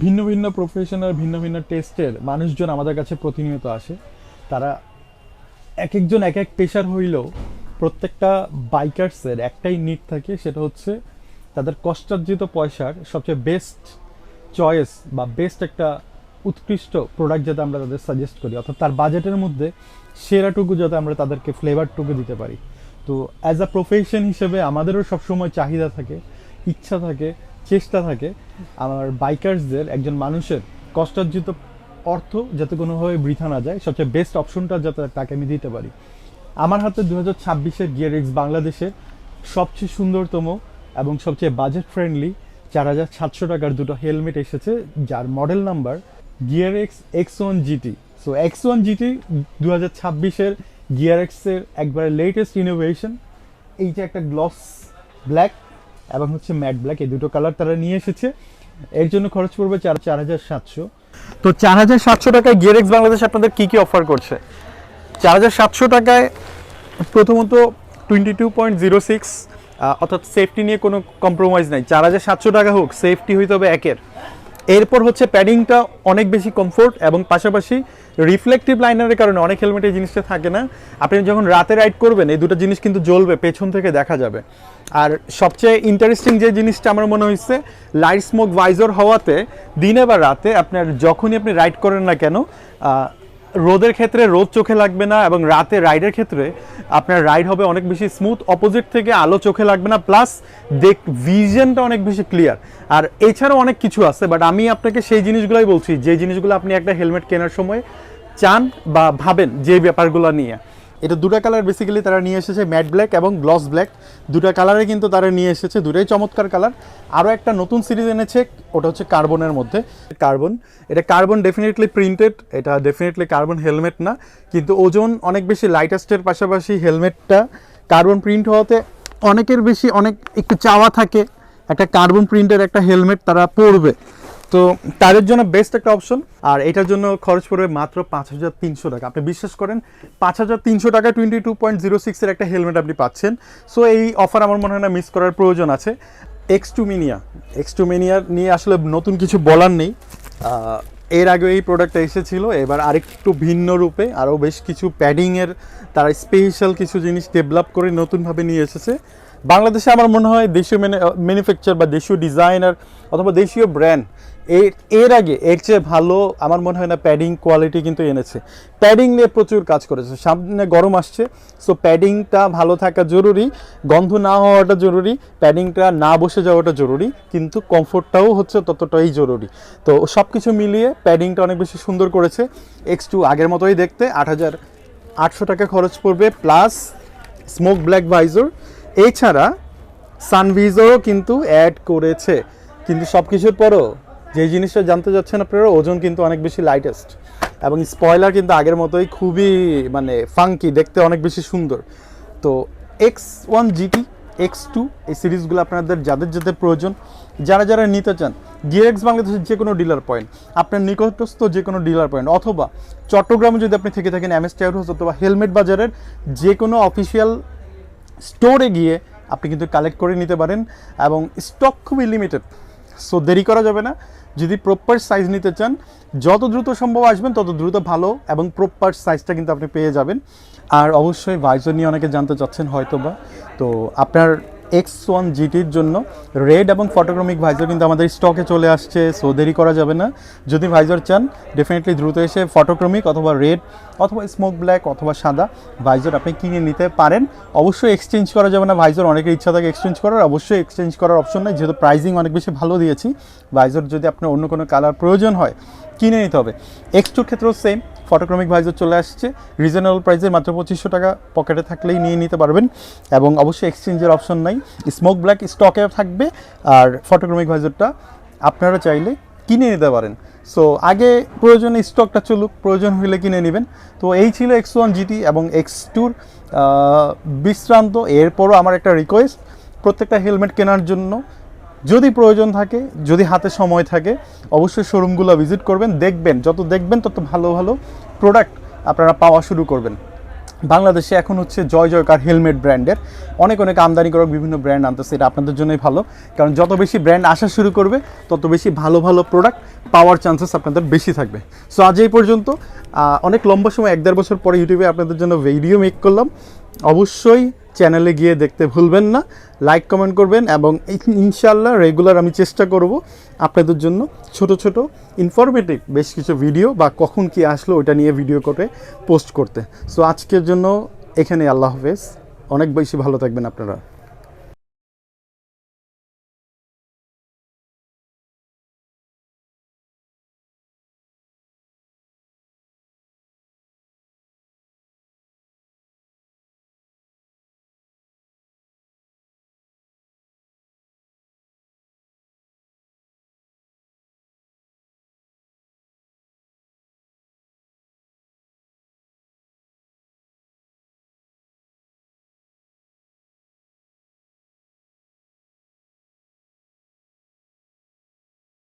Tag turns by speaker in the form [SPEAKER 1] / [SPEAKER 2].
[SPEAKER 1] ভিন্ন ভিন্ন প্রফেশনাল ভিন্ন ভিন্ন টেস্টের মানুষজন আমাদের কাছে প্রতিনিয়ত আসে। তারা এক একজন এক এক পেশার হইলেও প্রত্যেকটা বাইকার্সের একটাই নিড থাকে, সেটা হচ্ছে তাদের কষ্টার্জিত পয়সার সবচেয়ে বেস্ট চয়েস বা বেস্ট একটা উৎকৃষ্ট প্রোডাক্ট যাতে আমরা তাদের সাজেস্ট করি, অর্থাৎ তার বাজেটের মধ্যে সেরাটুকু যাতে আমরা তাদেরকে ফ্লেভারটুকু দিতে পারি। তো অ্যাজ আ প্রফেশন হিসেবে আমাদেরও সবসময় চাহিদা থাকে, ইচ্ছা থাকে, চেষ্টা থাকে আমার বাইকার্সদের, একজন মানুষের কষ্টার্জিত অর্থ যাতে কোনোভাবে বৃথা না যায়, সবচেয়ে বেস্ট অপশনটা যাতে তাকে আমি দিতে পারি। আমার হাতে 2026-এর গিয়ার এক্স বাংলাদেশের সবচেয়ে সুন্দরতম এবং সবচেয়ে বাজেট ফ্রেন্ডলি 4700 টাকার দুটো হেলমেট এসেছে, যার model number gear x X1 GT। So X1 GT 2026-এর গিয়ার এক্সের একবারে লেটেস্ট ইনোভেশন। এই যে একটা গ্লস ব্ল্যাক এবং হচ্ছে ম্যাট ব্ল্যাক, এই দুটো কালার তারা নিয়ে এসেছে। এর জন্য খরচ পড়বে 4700। তো 4700 টাকায় গিয়ার এক্স বাংলাদেশ আপনাদের কি কি অফার করছে? 4700 টাকায় প্রথমত 22.06, অর্থাৎ সেফটি নিয়ে কোনো কম্প্রোমাইজ নাই। 4700 টাকা হোক, সেফটি হইতে হবে একের। এরপর হচ্ছে প্যাডিংটা অনেক বেশি কমফোর্ট এবং পাশাপাশি রিফ্লেকটিভ লাইনারের কারণে অনেক হেলমেটে এই জিনিসটা থাকে না। আপনি যখন রাতে রাইড করবেন এই দুটো জিনিস কিন্তু জ্বলবে, পেছন থেকে দেখা যাবে। আর সবচেয়ে ইন্টারেস্টিং যে জিনিসটা আমার মনে হয়েছে, লাইট স্মোক ভাইজর হওয়াতে দিনে বা রাতে আপনার যখনই আপনি রাইড করেন না কেন, রোদের ক্ষেত্রে রোদ চোখে লাগবে না এবং রাতে রাইডের ক্ষেত্রে আপনার রাইড হবে অনেক বেশি স্মুথ, অপোজিট থেকে আলো চোখে লাগবে না, প্লাস ভিশনটা অনেক বেশি ক্লিয়ার। আর এছাড়াও অনেক কিছু আছে, বাট আমি আপনাকে সেই জিনিসগুলোই বলছি যে জিনিসগুলো আপনি একটা হেলমেট কেনার সময় চান বা ভাবেন যে ব্যাপারগুলো নিয়ে। এটা দুটো কালার বেসিক্যালি তারা নিয়ে এসেছে, ম্যাট ব্ল্যাক এবং গ্লস ব্ল্যাক, দুটো কালারে কিন্তু তারা নিয়ে এসেছে, দুটোই চমৎকার কালার। আরও একটা নতুন সিরিজ এনেছে, ওটা হচ্ছে কার্বনের মধ্যে। কার্বন, এটা কার্বন ডেফিনেটলি প্রিন্টেড, এটা ডেফিনেটলি কার্বন হেলমেট না, কিন্তু ওজন অনেক বেশি লাইটেস্টের পাশাপাশি হেলমেটটা কার্বন প্রিন্ট হওয়াতে অনেকের বেশি অনেক একটু চাওয়া থাকে একটা কার্বন প্রিন্টের একটা হেলমেট তারা পরবে, তো তাদের জন্য বেস্ট একটা অপশন। আর এটার জন্য খরচ পড়বে মাত্র 5300 টাকা। আপনি বিশ্বাস করেন 5300 টাকা 22.06-এর একটা হেলমেট আপনি পাচ্ছেন। সো এই অফার আমার মনে হয় না মিস করার প্রয়োজন আছে। X2 মিনিয়া নিয়ে আসলে নতুন কিছু বলার নেই। এর আগে এই প্রোডাক্টটা এসেছিল, এবার আরেকটু ভিন্ন রূপে আরও বেশ কিছু প্যাডিংয়ের তারা স্পেশাল কিছু জিনিস ডেভেলপ করে নতুনভাবে নিয়ে এসেছে বাংলাদেশে। আমার মনে হয় দেশীয় ম্যানুফ্যাকচার বা দেশীয় ডিজাইনার অথবা দেশীয় ব্র্যান্ড এর আগে এর চেয়ে ভালো আমার মনে হয় না প্যাডিং কোয়ালিটি কিন্তু এনেছে। প্যাডিং নিয়ে প্রচুর কাজ করেছে, সামনে গরম আসছে, সো প্যাডিংটা ভালো থাকা জরুরি, গন্ধ না হওয়াটা জরুরি, প্যাডিংটা না বসে যাওয়াটা জরুরি, কিন্তু কমফোর্টটাও হচ্ছে ততটাই জরুরি। তো সব কিছু মিলিয়ে প্যাডিংটা অনেক বেশি সুন্দর করেছে। X2 আগের মতোই দেখতে, 8800 টাকা খরচ পড়বে, প্লাস স্মোক ব্ল্যাক ভাইজর, এছাড়া সানভিজরও কিন্তু অ্যাড করেছে। কিন্তু সব কিছুর পরও যে জিনিসটা জানতে যাচ্ছেন আপনারা, ওজন কিন্তু অনেক বেশি লাইটেস্ট এবং স্পয়লার কিন্তু আগের মতোই খুবই মানে ফাঙ্কি, দেখতে অনেক বেশি সুন্দর। তো X1 GT, X2 এই সিরিজগুলো আপনাদের যাদের যাদের প্রয়োজন, যারা যারা নিতে চান, গিয়ার এক্স বাংলাদেশের যে কোনো ডিলার পয়েন্ট, আপনার নিকটস্থ যে কোনো ডিলার পয়েন্ট, অথবা চট্টগ্রামে যদি আপনি থেকে থাকেন MS টায়ার হাউস অথবা হেলমেট বাজারের যে কোনো অফিসিয়াল স্টোরে গিয়ে আপনি কিন্তু কালেক্ট করে নিতে পারেন এবং স্টক খুবই লিমিটেড। সো দেরি করা যাবে না, যদি প্রপার সাইজ নিতে চান যত দ্রুত সম্ভব আসবেন তত দ্রুত ভালো এবং প্রপার সাইজটা কিন্তু আপনি পেয়ে যাবেন। আর অবশ্যই ভাইজর নিয়ে অনেকে জানতে চাচ্ছেন হয়তোবা, তো আপনার X1 GTর জন্য রেড এবং ফটোক্রমিক ভাইজর কিন্তু আমাদের স্টকে চলে আসছে, সো দেরি করা যাবে না। যদি ভাইজর চান ডেফিনেটলি দ্রুত এসে ফটোক্রমিক অথবা রেড অথবা স্মোক ব্ল্যাক অথবা সাদা ভাইজর আপনি কিনে নিতে পারেন। অবশ্যই এক্সচেঞ্জ করা যাবে না ভাইজর, অনেকের ইচ্ছা থাকে এক্সচেঞ্জ করার, অবশ্যই এক্সচেঞ্জ করার অপশন নেই, যেহেতু প্রাইজিং অনেক বেশি ভালো দিয়েছি। ভাইজর যদি আপনার অন্য কোনো কালার প্রয়োজন হয় কিনে নিতে হবে। X2-র ক্ষেত্রেও সেম, ফটোক্রমিক ভাইজর চলে আসছে রিজনেবল প্রাইসে, মাত্র 2500 টাকা পকেটে থাকলেই নিয়ে নিতে পারবেন এবং অবশ্যই এক্সচেঞ্জের অপশন নাই। স্মোক ব্ল্যাক স্টকে থাকবে আর ফটোক্রমিক ভাইজরটা আপনারা চাইলে কিনে নিতে পারেন। সো আগে প্রয়োজনে স্টকটা চলুক, প্রয়োজন হলে কিনে নেবেন। তো এই ছিল X1 GT এবং X2-র বিশ্রান্ত। এরপরও আমার একটা রিকোয়েস্ট, প্রত্যেকটা হেলমেট কেনার জন্য যদি প্রয়োজন থাকে, যদি হাতে সময় থাকে, অবশ্যই শোরুমগুলো ভিজিট করবেন, দেখবেন, যত দেখবেন তত ভালো ভালো প্রোডাক্ট আপনারা পাওয়া শুরু করবেন। বাংলাদেশে এখন হচ্ছে জয় জয়কার হেলমেট ব্র্যান্ডের অনেক অনেক আমদানিকরক বিভিন্ন ব্র্যান্ড আনতেছে, এটা আপনাদের জন্যই ভালো, কারণ যত বেশি ব্র্যান্ড আসা শুরু করবে তত বেশি ভালো ভালো প্রোডাক্ট পাওয়ার চান্সেস আপনাদের বেশি থাকবে। সো আজ এই পর্যন্ত, অনেক লম্বা সময় 1-1.5 বছর পরে ইউটিউবে আপনাদের জন্য ভিডিও মেক করলাম। অবশ্যই চ্যানেলে গিয়ে দেখতে ভুলবেন না, লাইক কমেন্ট করবেন, এবং ইনশাল্লাহ রেগুলার আমি চেষ্টা করব আপনাদের জন্য ছোট ছোট ইনফরমেটিভ বেশ কিছু ভিডিও বা কখন কি আসলো ওটা নিয়ে ভিডিও করে পোস্ট করতে। সো আজকের জন্য এখানে আল্লাহ হাফেজ, অনেক বেশি ভালো থাকবেন আপনারা।